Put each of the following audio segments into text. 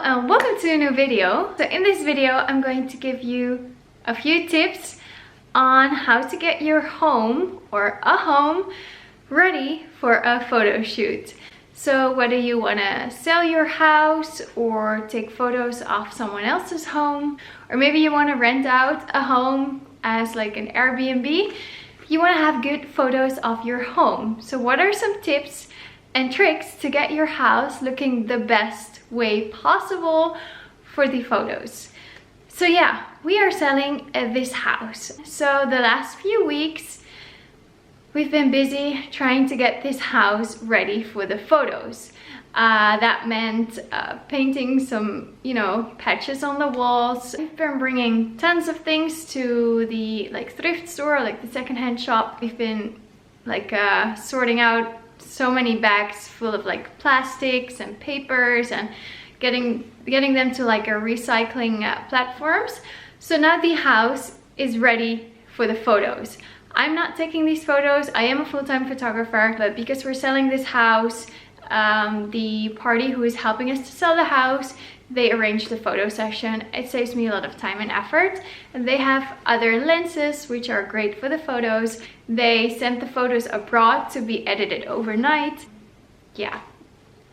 and welcome to a new video. So in this video I'm going to give you a few tips on how to get your home or a home ready for a photo shoot. So whether you want to sell your house or take photos of someone else's home, or maybe you want to rent out a home as like an Airbnb, you want to have good photos of your home. So what are some tips and tricks to get your house looking the best way possible for the photos? So yeah, we are selling this house. So the last few weeks we've been busy trying to get this house ready for the photos. That meant painting some, patches on the walls. We've been bringing tons of things to the thrift store, like the secondhand shop. We've been sorting out so many bags full of plastics and papers and getting them to a recycling platforms. So now the house is ready for the photos. I'm not taking these photos. I am a full-time photographer, but because we're selling this house, the party who is helping us to sell the house, they arranged the photo session. It saves me a lot of time and effort, and they have other lenses which are great for the photos. They sent the photos abroad to be edited overnight. Yeah,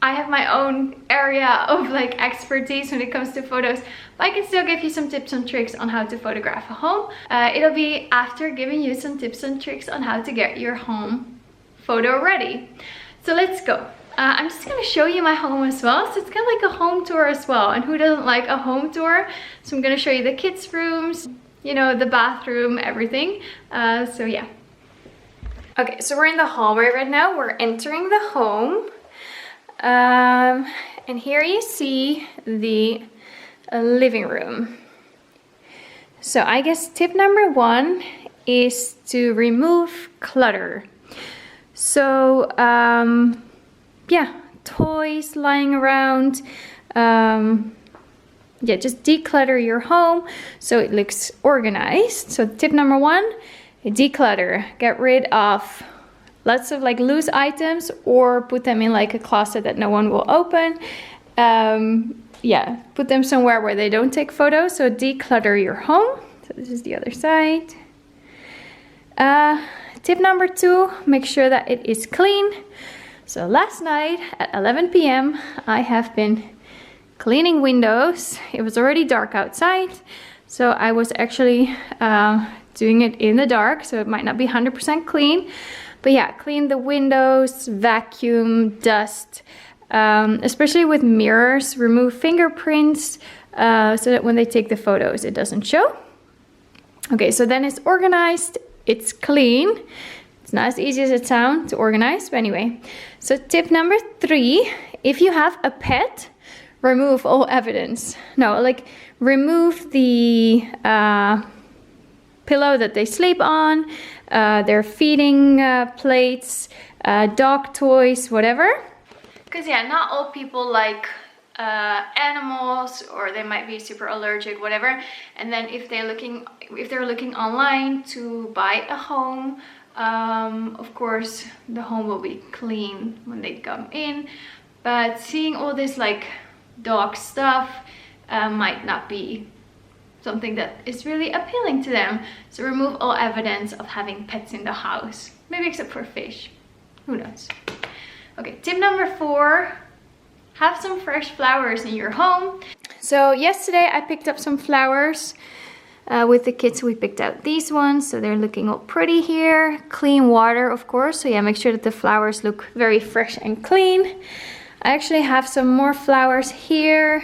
I have my own area of expertise when it comes to photos, but I can still give you some tips and tricks on how to photograph a home. It'll be after giving you some tips and tricks on how to get your home photo ready. So let's go. I'm just going to show you my home as well. So it's kind of like a home tour as well. And who doesn't like a home tour? So I'm going to show you the kids' rooms, the bathroom, everything. So yeah. Okay, so we're in the hallway right now. We're entering the home. And here you see the living room. So I guess tip number one is to remove clutter. So yeah, toys lying around. Yeah, just declutter your home so it looks organized. So tip number one, declutter. Get rid of lots of loose items or put them in a closet that no one will open. Yeah, put them somewhere where they don't take photos. So declutter your home. So this is the other side. Tip number two, make sure that it is clean. So last night at 11 p.m. I have been cleaning windows. It was already dark outside, so I was actually doing it in the dark, so it might not be 100% clean. But yeah, clean the windows, vacuum, dust, especially with mirrors, remove fingerprints so that when they take the photos it doesn't show. Okay, so then it's organized, it's clean. It's not as easy as it sounds to organize, but anyway. So tip number three, if you have a pet, remove all evidence. No, remove the pillow that they sleep on, their feeding plates, dog toys, whatever. Because yeah, not all people like animals, or they might be super allergic, whatever. And then if they're looking online to buy a home, of course the home will be clean when they come in, but seeing all this dog stuff might not be something that is really appealing to them. So remove all evidence of having pets in the house, maybe except for fish, who knows. Okay, tip number four, have some fresh flowers in your home. So yesterday I picked up some flowers with the kids. We picked out these ones, so they're looking all pretty here. Clean water, of course, so yeah, make sure that the flowers look very fresh and clean. I actually have some more flowers here,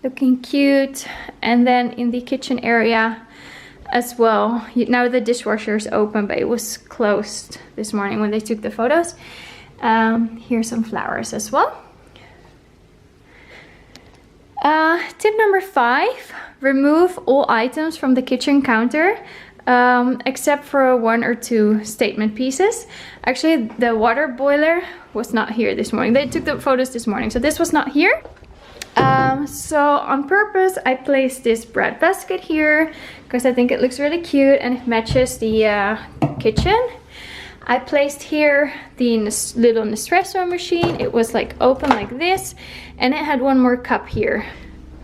looking cute. And then in the kitchen area as well. Now the dishwasher is open, but it was closed this morning when they took the photos. Here's some flowers as well. Tip number five, remove all items from the kitchen counter except for one or two statement pieces. Actually, the water boiler was not here this morning. They took the photos this morning, so this was not here. So on purpose I placed this bread basket here because I think it looks really cute and it matches the kitchen. I placed here the little Nespresso machine. It was like open like this, and it had one more cup here.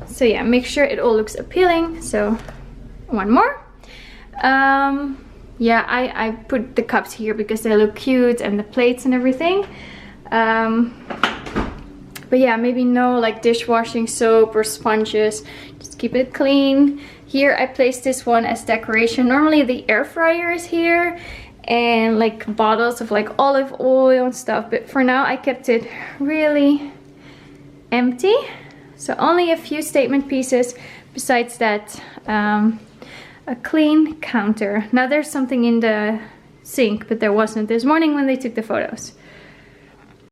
So yeah, make sure it all looks appealing. So one more. Yeah, I put the cups here because they look cute, and the plates and everything. But yeah, maybe no like dishwashing soap or sponges. Just keep it clean. Here I placed this one as decoration. Normally the air fryer is here, and like bottles of like olive oil and stuff, but for now I kept it really empty. So only a few statement pieces. Besides that, a clean counter. Now there's something in the sink, but there wasn't this morning when they took the photos.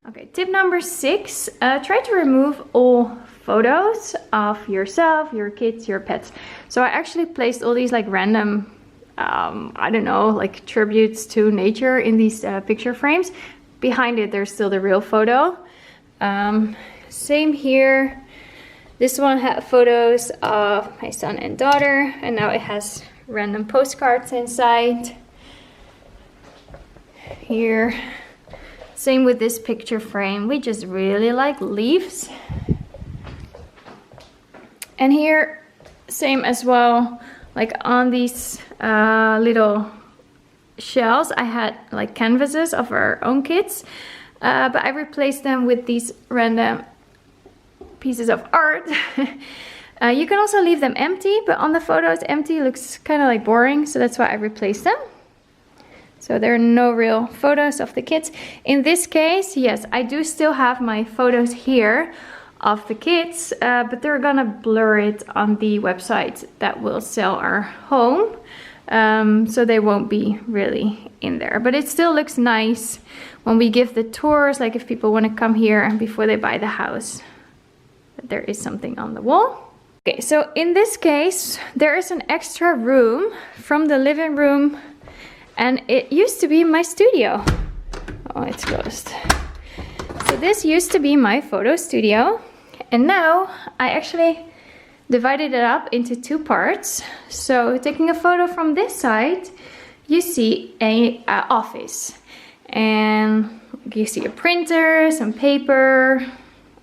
Okay, tip number 6, try to remove all photos of yourself, your kids, your pets. So I actually placed all these like random, I don't know, like tributes to nature in these picture frames. Behind it, there's still the real photo. Same here. This one had photos of my son and daughter, and now it has random postcards inside. Here. Same with this picture frame. We just really like leaves. And here, same as well, like on these little shells, I had like canvases of our own kids, but I replaced them with these random pieces of art. You can also leave them empty, but on the photos empty looks kind of like boring, so that's why I replaced them. So there are no real photos of the kids. In this case, yes, I do still have my photos here of the kids, but they're gonna blur it on the website that will sell our home. So they won't be really in there, but it still looks nice when we give the tours, like if people want to come here before they buy the house, there is something on the wall. Okay, so in this case, there is an extra room from the living room, and it used to be my studio. Oh, it's closed. So this used to be my photo studio, and now I actually divided it up into 2 parts. So taking a photo from this side, you see a office, and you see a printer, some paper,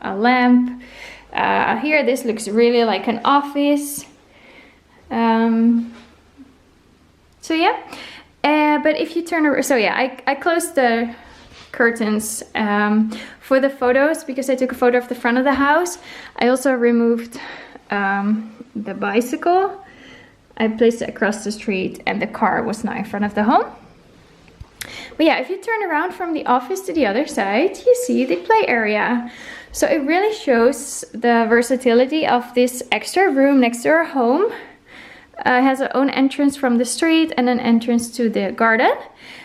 a lamp. Here this looks really like an office. So yeah. But if you turn around, so yeah, I closed the curtains for the photos because I took a photo of the front of the house. I also removed the bicycle. I placed it across the street, and the car was now in front of the home. But yeah, if you turn around from the office to the other side, you see the play area. So it really shows the versatility of this extra room next to our home. It has its own entrance from the street and an entrance to the garden,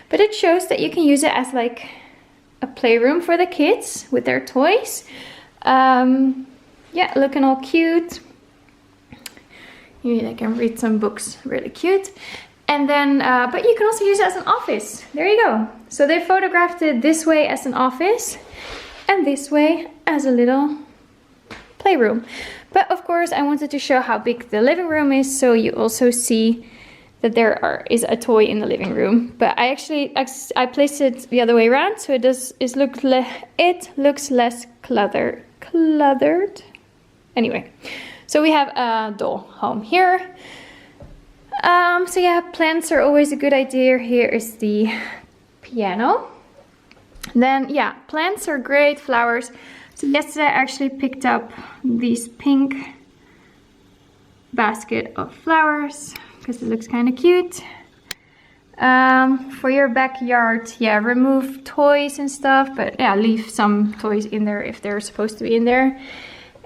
but it shows that you can use it as like a playroom for the kids with their toys. Yeah, looking all cute. Here I can read some books, really cute. And then, but you can also use it as an office. There you go. So they photographed it this way as an office, and this way as a little playroom. But of course I wanted to show how big the living room is, so you also see that there is a toy in the living room. But I placed it the other way around, so it looks less cluttered. Anyway, so we have a doll home here. So yeah, plants are always a good idea. Here is the piano. Then yeah, plants are great, flowers. So yesterday I actually picked up these pink basket of flowers because it looks kind of cute. For your backyard, yeah, remove toys and stuff, but yeah, leave some toys in there if they're supposed to be in there.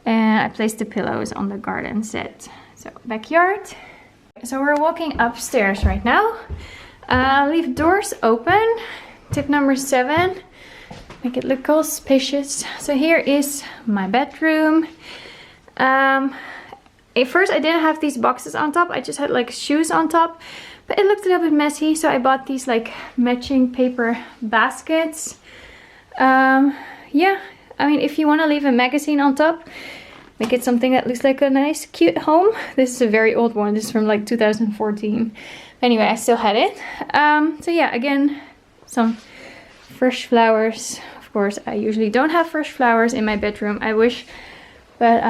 And I placed the pillows on the garden set. So backyard. So we're walking upstairs right now. Leave doors open. Tip number 7. Make it look all spacious. So here is my bedroom. At first I didn't have these boxes on top. I just had like shoes on top. But it looked a little bit messy. So I bought these like matching paper baskets. Yeah, I mean, if you want to leave a magazine on top, make it something that looks like a nice, cute home. This is a very old one. This is from like 2014. Anyway, I still had it. So yeah, again, some fresh flowers. Of course, I usually don't have fresh flowers in my bedroom. I wish, but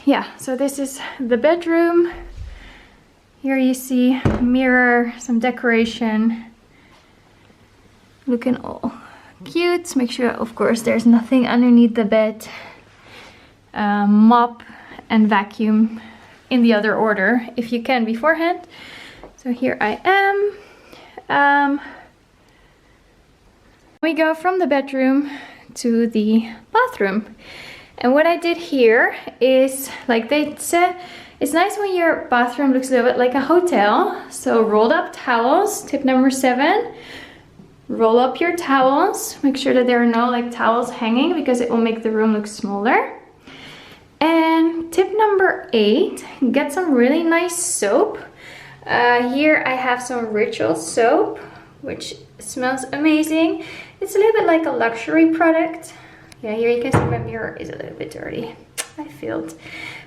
yeah. So this is the bedroom. Here you see a mirror, some decoration, looking all cute. Make sure, of course, there's nothing underneath the bed. Mop and vacuum in the other order if you can beforehand. So here I am. We go from the bedroom to the bathroom, and what I did here is, like they said, it's nice when your bathroom looks a little bit like a hotel. So rolled up towels, tip number 7. Roll up your towels. Make sure that there are no like towels hanging because it will make the room look smaller. And tip number 8, get some really nice soap. Here I have some Ritual soap, which smells amazing. It's a little bit like a luxury product. Yeah, here you can see my mirror is a little bit dirty. I failed.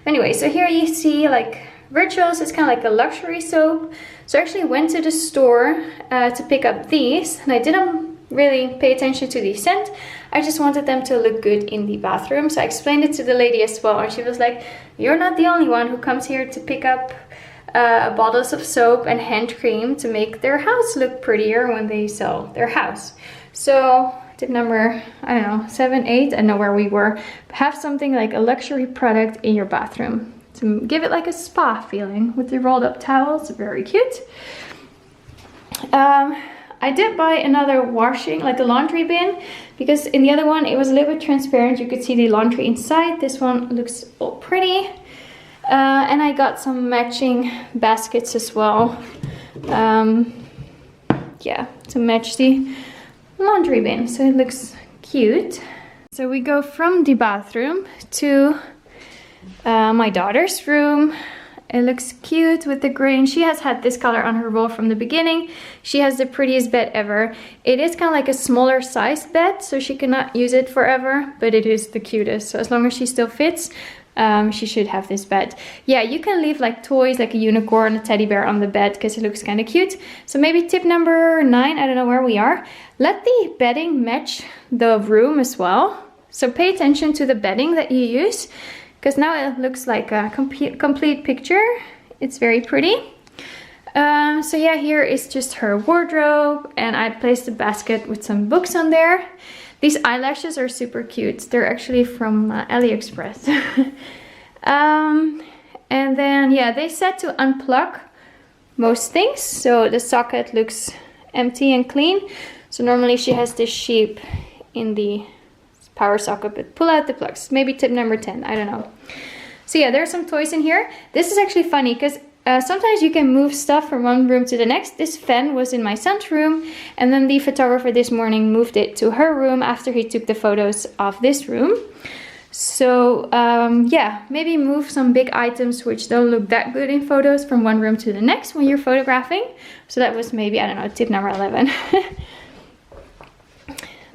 Anyway, so here you see like Rituals. It's kind of like a luxury soap. So I actually went to the store to pick up these, and I didn't really pay attention to the scent. I just wanted them to look good in the bathroom. So I explained it to the lady as well, and she was like, you're not the only one who comes here to pick up bottles of soap and hand cream to make their house look prettier when they sell their house. So tip number, I don't know, 7, 8, I know where we were. Have something like a luxury product in your bathroom to give it like a spa feeling with the rolled up towels. Very cute. I did buy another washing, like a laundry bin, because in the other one it was a little bit transparent. You could see the laundry inside. This one looks all pretty. And I got some matching baskets as well. Yeah, to match the laundry bin, so it looks cute. So we go from the bathroom to my daughter's room. It looks cute with the green. She has had this color on her wall from the beginning. She has the prettiest bed ever. It is kind of like a smaller sized bed, so she cannot use it forever, but it is the cutest. So as long as she still fits, she should have this bed. Yeah, you can leave like toys like a unicorn, a teddy bear on the bed because it looks kind of cute. So maybe tip number 9, I don't know where we are. Let the bedding match the room as well. So pay attention to the bedding that you use, because now it looks like a complete picture. It's very pretty. So yeah, here is just her wardrobe, and I placed a basket with some books on there. These eyelashes are super cute. They're actually from AliExpress. And then, yeah, they said to unplug most things. So the socket looks empty and clean. So normally she has this shape in the power socket, but pull out the plugs. Maybe tip number 10, I don't know. So yeah, there are some toys in here. This is actually funny because sometimes you can move stuff from one room to the next. This fan was in my son's room, and then the photographer this morning moved it to her room after he took the photos of this room. So yeah, maybe move some big items which don't look that good in photos from one room to the next when you're photographing. So that was maybe, I don't know, tip number 11.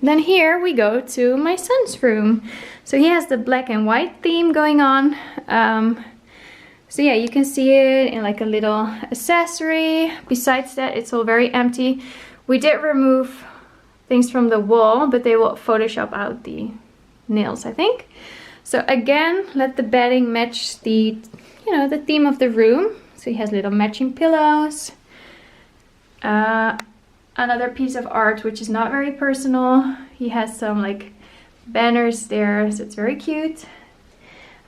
Then here we go to my son's room. So he has the black and white theme going on. So yeah, you can see it in like a little accessory. Besides that, it's all very empty. We did remove things from the wall, but they will Photoshop out the nails, I think. So again, let the bedding match the, you know, the theme of the room. So he has little matching pillows. Another piece of art which is not very personal. He has some like banners there, so it's very cute.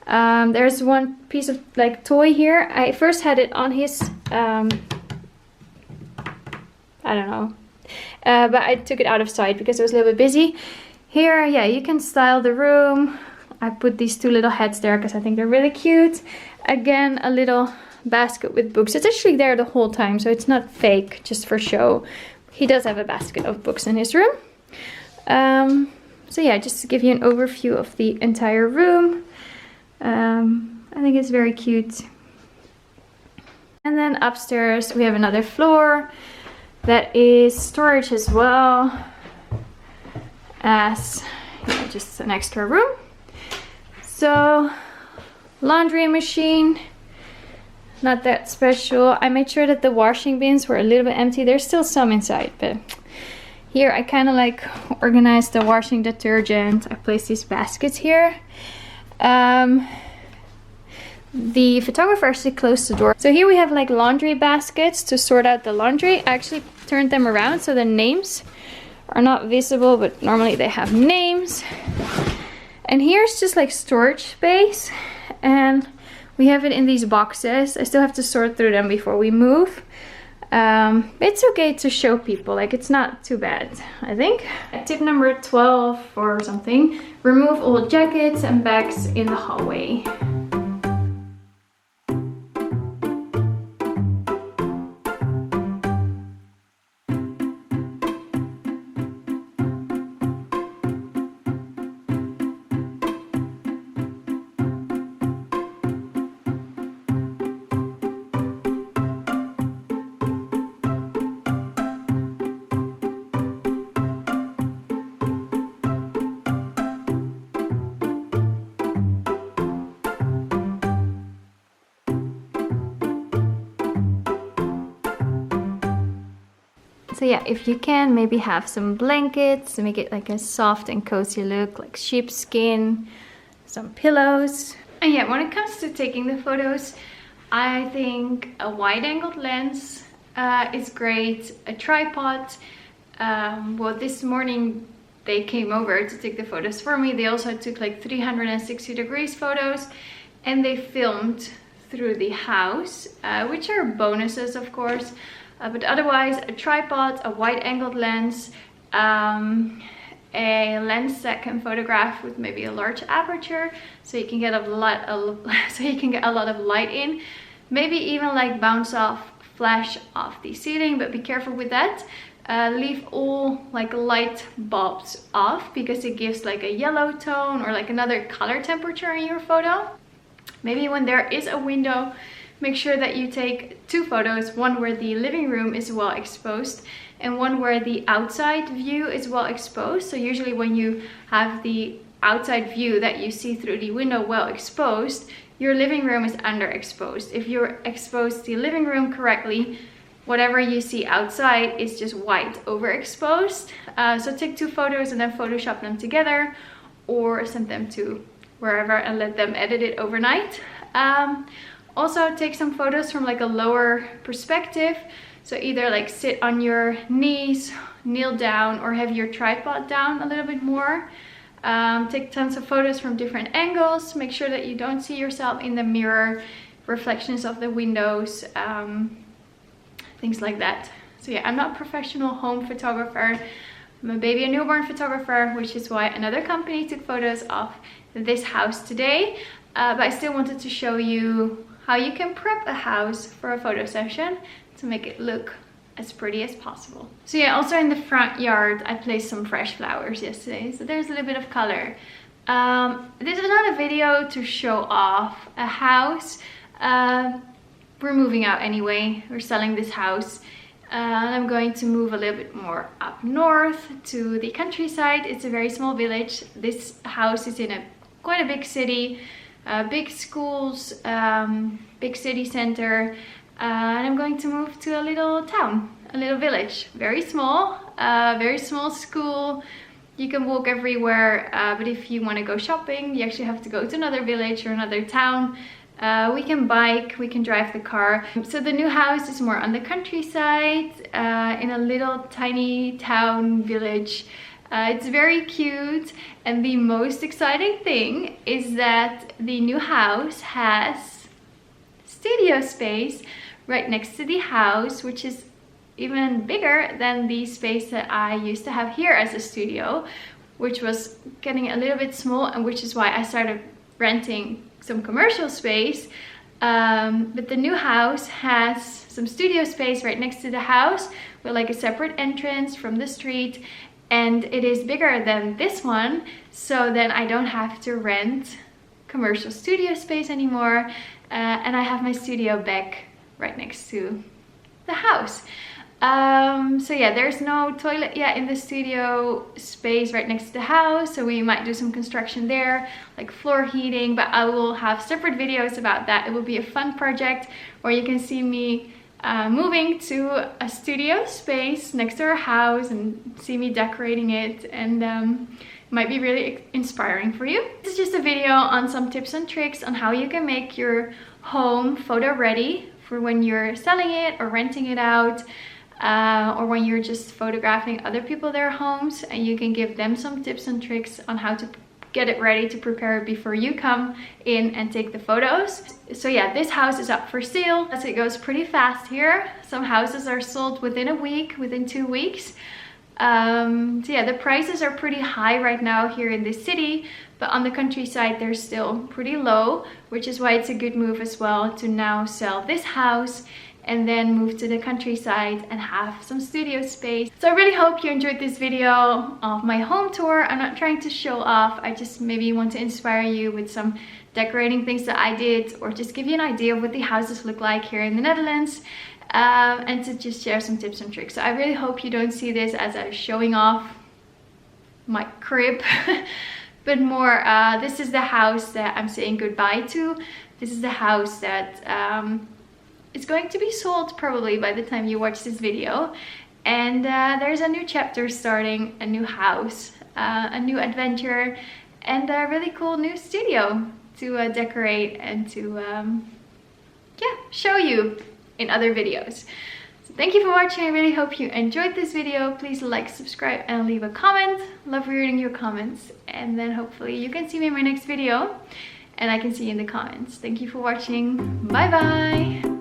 There's one piece of like toy here. I first had it on his I don't know, but I took it out of sight because it was a little bit busy. Here, yeah, you can style the room. I put these 2 little heads there because I think they're really cute. Again, a little basket with books. It's actually there the whole time, so it's not fake just for show. He does have a basket of books in his room. So yeah, just to give you an overview of the entire room. I think it's very cute. And then upstairs we have another floor that is storage as well as, yeah, just an extra room. So laundry machine, not that special. I made sure that the washing bins were a little bit empty. There's still some inside, but Here I kind of like organized the washing detergent. I placed these baskets here. The photographer actually closed the door. So here we have like laundry baskets to sort out the laundry. I actually turned them around so the names are not visible, but normally they have names. And here's just like storage space, and we have it in these boxes. I still have to sort through them before we move. It's okay to show people, like it's not too bad, I think. Tip number 12 or something: remove old jackets and bags in the hallway. So yeah, if you can, maybe have some blankets to make it like a soft and cozy look, like sheepskin, some pillows. And yeah, when it comes to taking the photos, I think a wide-angled lens is great, a tripod. Well, this morning they came over to take the photos for me. They also took like 360 degrees photos, and they filmed through the house, which are bonuses, of course. But otherwise, a tripod, a wide-angled lens, a lens that can photograph with maybe a large aperture, so you can get a lot of light in. Maybe even like bounce off, flash off the ceiling, but be careful with that. Leave all like light bulbs off, because it gives like a yellow tone or like another color temperature in your photo. Maybe when there is a window, make sure that you take two photos, one where the living room is well exposed and one where the outside view is well exposed. So usually when you have the outside view that you see through the window well exposed, your living room is underexposed. If you're exposed the living room correctly, whatever you see outside is just white overexposed. So take two photos and then Photoshop them together, or send them to wherever and let them edit it overnight. Also take some photos from like a lower perspective. So either like sit on your knees, kneel down, or have your tripod down a little bit more. Take tons of photos from different angles. Make sure that you don't see yourself in the mirror, reflections of the windows, things like that. So yeah, I'm not a professional home photographer. I'm a baby and newborn photographer, which is why another company took photos of this house today. But I still wanted to show you how you can prep a house for a photo session to make it look as pretty as possible. So yeah, also in the front yard, I placed some fresh flowers yesterday, so there's a little bit of color. This is not a video to show off a house. We're moving out anyway. We're selling this house. And I'm going to move a little bit more up north to the countryside. It's a very small village. This house is in quite a big city. Big schools, big city center, and I'm going to move to a little town, a little village, very small school. You can walk everywhere, but if you want to go shopping, you actually have to go to another village or another town. We can bike, we can drive the car. So the new house is more on the countryside, in a little tiny town village. It's very cute, and the most exciting thing is that the new house has studio space right next to the house, which is even bigger than the space that I used to have here as a studio, which was getting a little bit small, and which is why I started renting some commercial space. But the new house has some studio space right next to the house with like a separate entrance from the street. And it is bigger than this one, so then I don't have to rent commercial studio space anymore. And I have my studio back right next to the house. So yeah, there's no toilet yet in the studio space right next to the house, so we might do some construction there, like floor heating, but I will have separate videos about that. It will be a fun project where you can see me moving to a studio space next to our house and see me decorating it, and it might be really inspiring for you. This is just a video on some tips and tricks on how you can make your home photo ready for when you're selling it or renting it out, or when you're just photographing other people their homes, and you can give them some tips and tricks on how to get it ready to prepare it before you come in and take the photos. So yeah, this house is up for sale as it goes pretty fast here. Some houses are sold within a week, within 2 weeks. So yeah, the prices are pretty high right now here in this city, but on the countryside they're still pretty low, which is why it's a good move as well to now sell this house and then move to the countryside and have some studio space. So I really hope you enjoyed this video of my home tour. I'm not trying to show off, I just maybe want to inspire you with some decorating things that I did, or just give you an idea of what the houses look like here in the Netherlands, and to just share some tips and tricks. So I really hope you don't see this as a showing off my crib, but more this is the house that I'm saying goodbye to. This is the house that it's going to be sold probably by the time you watch this video, and there's a new chapter starting, a new house, a new adventure, and a really cool new studio to decorate and to yeah, show you in other videos. So thank you for watching. I really hope you enjoyed this video. Please like, subscribe, and leave a comment. Love reading your comments, and then hopefully you can see me in my next video and I can see you in the comments. Thank you for watching. Bye bye.